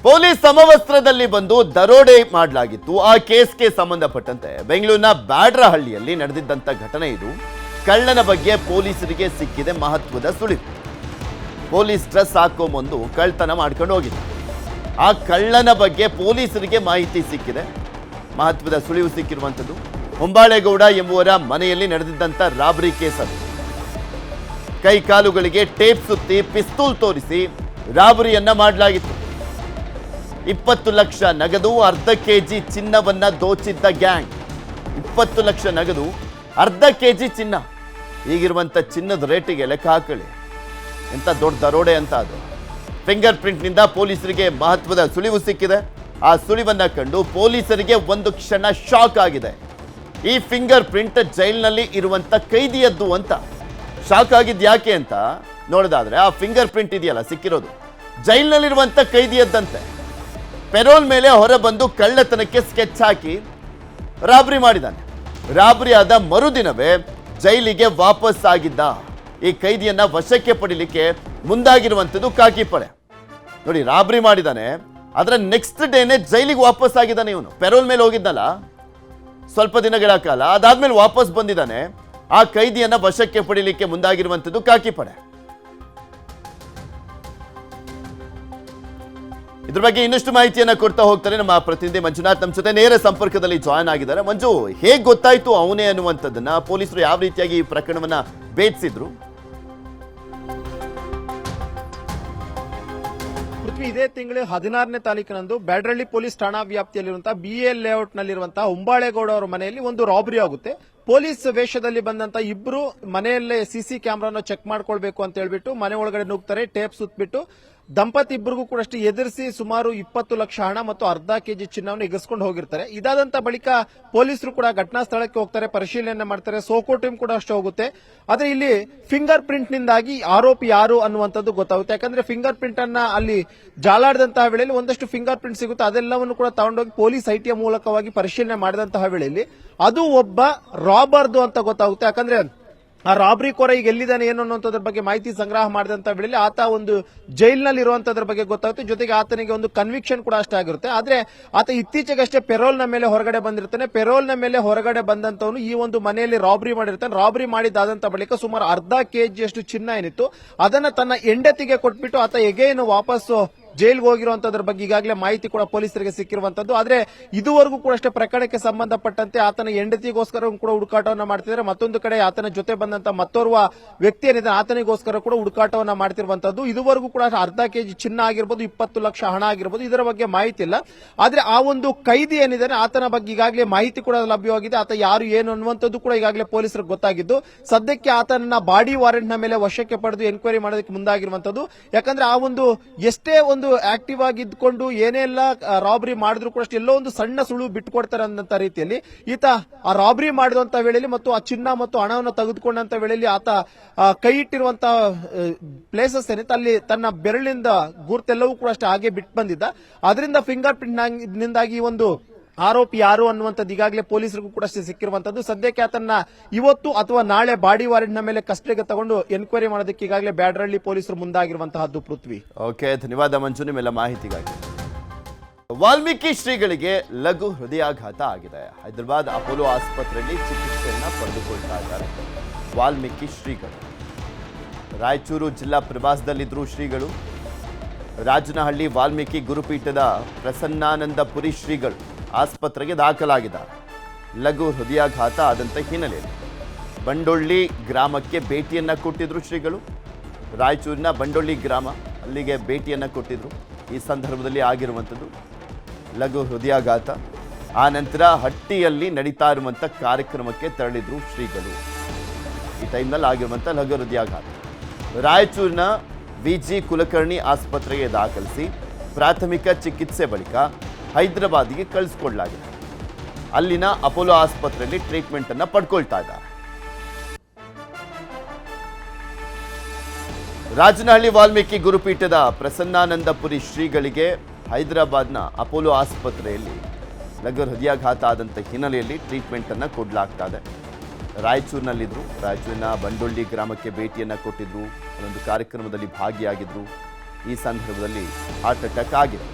Police ಸಮವಸ್ತ್ರದಲ್ಲಿ ಬಂದು ದರೋಡೆ ಮಾಡಲಾಗಿತ್ತು. ಆ ಕೇಸ್ಗೆ ಸಂಬಂಧಪಟ್ಟಂತೆ ಬೆಂಗಳೂರಿನ ಬ್ಯಾಡ್ರಹಳ್ಳಿಯಲ್ಲಿ ನಡೆದಿದ್ದಂತ ಘಟನೆ ಇದು. ಕಳ್ಳನ ಬಗ್ಗೆ ಪೊಲೀಸರಿಗೆ ಸಿಕ್ಕಿದೆ ಮಹತ್ವದ ಸುಳಿವು. ಪೊಲೀಸ್ ಡ್ರೆಸ್ ಹಾಕೊಂಬಂದು ಕಳ್ಳತನ ಮಾಡ್ಕೊಂಡು ಹೋಗಿದ್ದ. ಆ ಕಳ್ಳನ ಬಗ್ಗೆ ಪೊಲೀಸರಿಗೆ ಮಾಹಿತಿ ಸಿಕ್ಕಿದೆ. ಮಹತ್ವದ ಸುಳಿವು ಸಿಕ್ಕಿರುವಂಥದ್ದು ಹೊಂಬಾಳೇಗೌಡ ಎಂಬುವರ ಮನೆಯಲ್ಲಿ ನಡೆದಿದ್ದಂಥ ರಾಬರಿ ಕೇಸ್ ಅದು. ಕೈ ಕಾಲುಗಳಿಗೆ ಟೇಪ್ ಸುತ್ತಿ ಪಿಸ್ತೂಲ್ ತೋರಿಸಿ ರಾಬರಿಯನ್ನ ಮಾಡಲಾಗಿತ್ತು. 20 ಲಕ್ಷ ನಗದು, ಅರ್ಧ ಕೆಜಿ ಚಿನ್ನವನ್ನ ದೋಚಿದ್ದ ಗ್ಯಾಂಗ್. 20 ಲಕ್ಷ ನಗದು, ಅರ್ಧ ಕೆಜಿ ಚಿನ್ನ. ಈಗಿರುವಂತ ಚಿನ್ನದ ರೇಟಿಗೆ ಲೆಕ್ಕ ಹಾಕೊಳ್ಳಿ, ಎಂತ ದೊಡ್ಡ ದರೋಡೆ ಅಂತ ಅದು. ಫಿಂಗರ್ ಪ್ರಿಂಟ್ನಿಂದ ಪೊಲೀಸರಿಗೆ ಮಹತ್ವದ ಸುಳಿವು ಸಿಕ್ಕಿದೆ. ಆ ಸುಳಿವನ್ನ ಕಂಡು ಪೊಲೀಸರಿಗೆ ಒಂದು ಕ್ಷಣ ಶಾಕ್ ಆಗಿದೆ. ಈ ಫಿಂಗರ್ ಪ್ರಿಂಟ್ ಜೈಲಿನಲ್ಲಿ ಇರುವಂತ ಕೈದಿಯದ್ದು ಅಂತ. ಶಾಕ್ ಆಗಿದ್ದು ಯಾಕೆ ಅಂತ ನೋಡಿದಾದ್ರೆ, ಆ ಫಿಂಗರ್ ಪ್ರಿಂಟ್ ಇದೆಯಲ್ಲ ಸಿಕ್ಕಿರೋದು, ಜೈಲಿನಲ್ಲಿರುವಂತ ಕೈದಿಯದ್ದಂತೆ. ಪೆರೋಲ್ ಮೇಲೆ ಹೊರ ಬಂದು ಕಳ್ಳತನಕ್ಕೆ ಸ್ಕೆಚ್ ಹಾಕಿ ರಾಬರಿ ಮಾಡಿದ್ದಾನೆ. ರಾಬರಿ ಆದ ಮರುದಿನವೇ ಜೈಲಿಗೆ ವಾಪಸ್ ಆಗಿದ್ದ. ಈ ಕೈದಿಯನ್ನ ವಶಕ್ಕೆ ಪಡಿಲಿಕ್ಕೆ ಮುಂದಾಗಿರುವಂಥದ್ದು ಖಾಕಿ ಪಡೆ. ನೋಡಿ, ರಾಬರಿ ಮಾಡಿದ್ದಾನೆ, ಅದರ ನೆಕ್ಸ್ಟ್ ಡೇನೆ ಜೈಲಿಗೆ ವಾಪಸ್ ಆಗಿದ್ದಾನೆ. ಇವನು ಪೆರೋಲ್ ಮೇಲೆ ಹೋಗಿದ್ದಲ್ಲ ಸ್ವಲ್ಪ ದಿನಗಳ ಕಾಲ, ಅದಾದ್ಮೇಲೆ ವಾಪಸ್ ಬಂದಿದ್ದಾನೆ. ಆ ಕೈದಿಯನ್ನ ವಶಕ್ಕೆ ಪಡಿಲಿಕ್ಕೆ ಮುಂದಾಗಿರುವಂಥದ್ದು ಖಾಕಿ ಪಡೆ. ಇದ್ರ ಬಗ್ಗೆ ಇನ್ನಷ್ಟು ಮಾಹಿತಿಯನ್ನ ಕೊಡ್ತಾ ಹೋಗ್ತಾರೆ ನಮ್ಮ ಪ್ರತಿನಿಧಿ ಮಂಜುನಾಥ್. ನಮ್ಮ ಜೊತೆ ನೇರ ಸಂಪರ್ಕದಲ್ಲಿ ಜಾಯ್ನ್ ಆಗಿದ್ದಾರೆ. ಮಂಜು, ಹೇಗೆ ಗೊತ್ತಾಯ್ತು ಅವನೇ ಅನ್ನುವಂಥದ್ದನ್ನ, ಪೊಲೀಸರು ಯಾವ ರೀತಿಯಾಗಿ ಈ ಪ್ರಕರಣವನ್ನ ಭೇದಿಸಿದ್ರು? ಇದೇ ತಿಂಗಳು 16ನೇ ತಾರೀಕಿನಂದು ಬ್ಯಾಡ್ರಹಳ್ಳಿ ಪೊಲೀಸ್ ಠಾಣಾ ವ್ಯಾಪ್ತಿಯಲ್ಲಿರುವಂತಹ BL ಲೇಔಟ್ ನಲ್ಲಿರುವಂತಹ ಹೊಂಬಾಳೇಗೌಡ ಅವರ ಮನೆಯಲ್ಲಿ ಒಂದು ರಾಬರಿ ಆಗುತ್ತೆ. ಪೊಲೀಸ್ ವೇಷದಲ್ಲಿ ಬಂದಂತ ಇಬ್ರು ಮನೆಯಲ್ಲೇ ಸಿಸಿ ಕ್ಯಾಮೆರಾನ ಚೆಕ್ ಮಾಡ್ಕೊಳ್ಬೇಕು ಅಂತ ಹೇಳ್ಬಿಟ್ಟು ಮನೆ ಒಳಗಡೆ ನುಗ್ತಾರೆ. ಟೇಪ್ ಸುತ್ತಬಿಟ್ಟು ದಂಪತಿ ಇಬ್ಬರಿಗೂ ಕೂಡ ಅಷ್ಟೇ ಎದುರಿಸಿ ಸುಮಾರು 20 ಲಕ್ಷ ಹಣ ಮತ್ತು ಅರ್ಧ ಕೆಜಿ ಚಿನ್ನವನ್ನು ಎಗಸ್ಕೊಂಡು ಹೋಗಿರ್ತಾರೆ. ಇದಾದಂತ ಬಳಿಕ ಪೊಲೀಸರು ಕೂಡ ಘಟನಾ ಸ್ಥಳಕ್ಕೆ ಹೋಗ್ತಾರೆ, ಪರಿಶೀಲನೆ ಮಾಡ್ತಾರೆ. ಸೋಕೋ ಟೀಮ್ ಕೂಡ ಅಷ್ಟೇ ಹೋಗುತ್ತೆ. ಆದ್ರೆ ಇಲ್ಲಿ ಫಿಂಗರ್ ಪ್ರಿಂಟ್ ನಿಂದಾಗಿ ಆರೋಪಿ ಯಾರು ಅನ್ನುವಂಥದ್ದು ಗೊತ್ತಾಗುತ್ತೆ. ಯಾಕಂದ್ರೆ ಫಿಂಗರ್ ಪ್ರಿಂಟ್ ಅನ್ನ ಅಲ್ಲಿ ಜಾಲಾಡಿದಂತಹ ವೇಳೆಯಲ್ಲಿ ಒಂದಷ್ಟು ಫಿಂಗರ್ ಪ್ರಿಂಟ್ ಸಿಗುತ್ತೆ. ಅದೆಲ್ಲವನ್ನು ಕೂಡ ತಗೊಂಡೋಗಿ ಪೊಲೀಸ್ ಐಟಿಯ ಮೂಲಕವಾಗಿ ಪರಿಶೀಲನೆ ಮಾಡಿದಂತಹ ವೇಳೆಯಲ್ಲಿ ಅದು ಒಬ್ಬ ರಾಬರ್ದು ಅಂತ ಗೊತ್ತಾಗುತ್ತೆ. ಯಾಕಂದ್ರೆ ಆ ರಾಬರಿ ಕೋರ ಈಗ ಎಲ್ಲಿದ್ದಾನೆ ಏನು ಅನ್ನೋದ್ರ ಬಗ್ಗೆ ಮಾಹಿತಿ ಸಂಗ್ರಹ ಮಾಡಿದಂತ ವೇಳೆಯಲ್ಲಿ ಆತ ಒಂದು ಜೈಲಿನಲ್ಲಿ ಇರುವಂತದ್ರ ಬಗ್ಗೆ ಗೊತ್ತಾಗುತ್ತೆ. ಜೊತೆಗೆ ಆತನಿಗೆ ಒಂದು ಕನ್ವಿಕ್ಷನ್ ಕೂಡ ಅಷ್ಟೇ ಆಗಿರುತ್ತೆ. ಆದ್ರೆ ಆತ ಇತ್ತೀಚೆಗಷ್ಟೇ ಪೆರೋಲ್ನ ಮೇಲೆ ಹೊರಗಡೆ ಬಂದಿರ್ತಾನೆ. ಪೆರೋಲ್ನ ಮೇಲೆ ಹೊರಗಡೆ ಬಂದಂತವನು ಈ ಒಂದು ಮನೆಯಲ್ಲಿ ರಾಬರಿ ಮಾಡಿರ್ತಾನೆ. ರಾಬರಿ ಮಾಡಿದಾದಂತ ಬಳಿಕ ಸುಮಾರು ಅರ್ಧ ಕೆಜಿಯಷ್ಟು ಚಿನ್ನ ಏನಿತ್ತು ಅದನ್ನ ತನ್ನ ಹೆಂಡತಿಗೆ ಕೊಟ್ಬಿಟ್ಟು ಆತ ಎಗೇನು ವಾಪಸ್ಸು ಜೈಲ್ಗೆ ಹೋಗಿರುವಂತದ್ರ ಬಗ್ಗೆ ಈಗಾಗಲೇ ಮಾಹಿತಿ ಕೂಡ ಪೊಲೀಸರಿಗೆ ಸಿಕ್ಕಿರುವಂತದ್ದು. ಆದ್ರೆ ಇದುವರೆಗೂ ಕೂಡ ಅಷ್ಟೇ ಪ್ರಕರಣಕ್ಕೆ ಸಂಬಂಧಪಟ್ಟಂತೆ ಆತನ ಹೆಂಡತಿಗೋಸ್ಕರ ಕೂಡ ಹುಡುಕಾಟವನ್ನ ಮಾಡ್ತಿದ್ದಾರೆ. ಮತ್ತೊಂದು ಕಡೆ ಆತನ ಜೊತೆ ಬಂದಂತ ಮತ್ತೋರ್ವ ವ್ಯಕ್ತಿ ಏನಿದೆ ಆತನಿಗೋಸ್ಕರ ಕೂಡ ಹುಡುಕಾಟವನ್ನ ಮಾಡ್ತಿರುವಂತದ್ದು. ಇದುವರೆಗೂ ಕೂಡ ಅರ್ಧ ಕೆಜಿ ಚಿನ್ನ ಆಗಿರ್ಬೋದು, 20 ಲಕ್ಷ ಹಣ ಆಗಿರ್ಬೋದು, ಇದರ ಬಗ್ಗೆ ಮಾಹಿತಿ ಇಲ್ಲ. ಆದ್ರೆ ಆ ಒಂದು ಕೈದಿ ಏನಿದ್ದಾನೆ ಆತನ ಬಗ್ಗೆ ಈಗಾಗಲೇ ಮಾಹಿತಿ ಕೂಡ ಲಭ್ಯವಾಗಿದೆ. ಆತ ಯಾರು ಏನು ಅನ್ನುವಂಥದ್ದು ಕೂಡ ಈಗಾಗಲೇ ಪೊಲೀಸರಿಗೆ ಗೊತ್ತಾಗಿದ್ದು, ಸದ್ಯಕ್ಕೆ ಆತನನ್ನ ಬಾಡಿ ವಾರೆಂಟ್ ನ ಮೇಲೆ ವಶಕ್ಕೆ ಪಡೆದು ಎನ್ಕ್ವೈರಿ ಮಾಡೋದಕ್ಕೆ ಮುಂದಾಗಿರುವಂತದ್ದು. ಯಾಕಂದ್ರೆ ಆ ಒಂದು ಎಷ್ಟೇ ಒಂದು ಆಕ್ಟಿವ್ ಆಗಿ ಇದ್ಕೊಂಡು ಏನೆಲ್ಲ ರಾಬರಿ ಮಾಡಿದ್ರು ಕೂಡ ಎಲ್ಲೋ ಒಂದು ಸಣ್ಣ ಸುಳುವು ಬಿಟ್ಟುಕೊಡ್ತಾರೆ ಅನ್ನೋ ರೀತಿಯಲ್ಲಿ ಈತ ಆ ರಾಬರಿ ಮಾಡಿದಂತ ವೇಳೆಯಲ್ಲಿ ಮತ್ತು ಆ ಚಿನ್ನ ಮತ್ತು ಹಣವನ್ನು ತೆಗೆದುಕೊಂಡಂತ ವೇಳೆಯಲ್ಲಿ ಆತ ಕೈ ಇಟ್ಟಿರುವಂತಹ ಪ್ಲೇಸಸ್ ಏನಿತ್ತು ಅಲ್ಲಿ ತನ್ನ ಬೆರಳಿನಿಂದ ಗುರುತೆಲ್ಲವೂ ಕೂಡ ಅಷ್ಟೇ ಹಾಗೆ ಬಿಟ್ಟು ಬಂದಿದ್ದ. ಅದರಿಂದ ಫಿಂಗರ್ ಪ್ರಿಂಟ್ ನಿಂದಾಗಿ ಒಂದು ಆರೋಪಿ ಯಾರು ಅನ್ನುವಂಥದ್ದು ಈಗಾಗಲೇ ಪೊಲೀಸರಿಗೂ ಕೂಡ ಸಿಕ್ಕಿರುವಂತದ್ದು. ಸದ್ಯಕ್ಕೆ ಆತನ್ನ ಇವತ್ತು ಅಥವಾ ನಾಳೆ ಬಾಡಿ ವಾರೆಂಟ್ ನ ಮೇಲೆ ಕಸ್ಟಡಿಗೆ ತಗೊಂಡು ಎನ್ಕ್ವೈರಿ ಮಾಡೋದಕ್ಕೆ ಈಗಾಗಲೇ ಬ್ಯಾಡ್ರಹಳ್ಳಿ ಪೊಲೀಸರು ಮುಂದಾಗಿರುವಂತಹದ್ದು. ಪೃಥ್ವಿ, ಓಕೆ, ಧನ್ಯವಾದ ಮಂಜು ನಿಮ್ಮೆಲ್ಲ ಮಾಹಿತಿಗಾಗಿ. ವಾಲ್ಮೀಕಿ ಶ್ರೀಗಳಿಗೆ ಲಘು ಹೃದಯಾಘಾತ ಆಗಿದೆ. ಹೈದರಾಬಾದ್ ಅಪೋಲೋ ಆಸ್ಪತ್ರೆಯಲ್ಲಿ ಚಿಕಿತ್ಸೆಯನ್ನ ಪಡೆದುಕೊಳ್ತಾ ಇದ್ದಾರೆ ವಾಲ್ಮೀಕಿ ಶ್ರೀಗಳು. ರಾಯಚೂರು ಜಿಲ್ಲಾ ಪ್ರವಾಸದಲ್ಲಿದ್ದರು ಶ್ರೀಗಳು. ರಾಜನಹಳ್ಳಿ ವಾಲ್ಮೀಕಿ ಗುರುಪೀಠದ ಪ್ರಸನ್ನಾನಂದಪುರಿ ಶ್ರೀಗಳು ಆಸ್ಪತ್ರೆಗೆ ದಾಖಲಾಗಿದ್ದಾರೆ. ಲಘು ಹೃದಯಾಘಾತ ಆದಂಥ ಹಿನ್ನೆಲೆಯಲ್ಲಿ ಬಂಡೊಳ್ಳಿ ಗ್ರಾಮಕ್ಕೆ ಭೇಟಿಯನ್ನ ಕೊಟ್ಟಿದ್ರು ಶ್ರೀಗಳು. ರಾಯಚೂರಿನ ಬಂಡೊಳ್ಳಿ ಗ್ರಾಮ, ಅಲ್ಲಿಗೆ ಭೇಟಿಯನ್ನ ಕೊಟ್ಟಿದ್ರು. ಈ ಸಂದರ್ಭದಲ್ಲಿ ಆಗಿರುವಂಥದ್ದು ಲಘು ಹೃದಯಾಘಾತ. ಆ ನಂತರ ಹಟ್ಟಿಯಲ್ಲಿ ನಡೀತಾ ಇರುವಂಥ ಕಾರ್ಯಕ್ರಮಕ್ಕೆ ತೆರಳಿದ್ರು ಶ್ರೀಗಳು. ಈ ಟೈಮ್ನಲ್ಲಿ ಆಗಿರುವಂಥ ಲಘು ಹೃದಯಾಘಾತ. ರಾಯಚೂರಿನ VG ಕುಲಕರ್ಣಿ ಆಸ್ಪತ್ರೆಗೆ ದಾಖಲಿಸಿ ಪ್ರಾಥಮಿಕ ಚಿಕಿತ್ಸೆ ಬಳಿಕ ಹೈದರಾಬಾದ್ಗೆ ಕಳಿಸಿಕೊಡಲಾಗಿದೆ. ಅಲ್ಲಿನ ಅಪೋಲೋ ಆಸ್ಪತ್ರೆಯಲ್ಲಿ ಟ್ರೀಟ್ಮೆಂಟ್ ಅನ್ನ ಪಡ್ಕೊಳ್ತಾ ಇದ್ದಾರೆ. ರಾಜನಹಳ್ಳಿ ವಾಲ್ಮೀಕಿ ಗುರುಪೀಠದ ಪ್ರಸನ್ನಾನಂದಪುರಿ ಶ್ರೀಗಳಿಗೆ ಹೈದರಾಬಾದ್ನ ಅಪೋಲೋ ಆಸ್ಪತ್ರೆಯಲ್ಲಿ ಲಘು ಹೃದಯಾಘಾತ ಆದಂಥ ಹಿನ್ನೆಲೆಯಲ್ಲಿ ಟ್ರೀಟ್ಮೆಂಟ್ ಅನ್ನ ಕೊಡಲಾಗ್ತಾ ಇದೆ. ರಾಯಚೂರಿನಲ್ಲಿದ್ದರು. ರಾಯಚೂರಿನ ಬಂಡೊಳ್ಳಿ ಗ್ರಾಮಕ್ಕೆ ಭೇಟಿಯನ್ನು ಕೊಟ್ಟಿದ್ರು. ಒಂದು ಕಾರ್ಯಕ್ರಮದಲ್ಲಿ ಭಾಗಿಯಾಗಿದ್ದರು. ಈ ಸಂದರ್ಭದಲ್ಲಿ ಹಾರ್ಟ್ ಅಟ್ಯಾಕ್ ಆಗಿದೆ.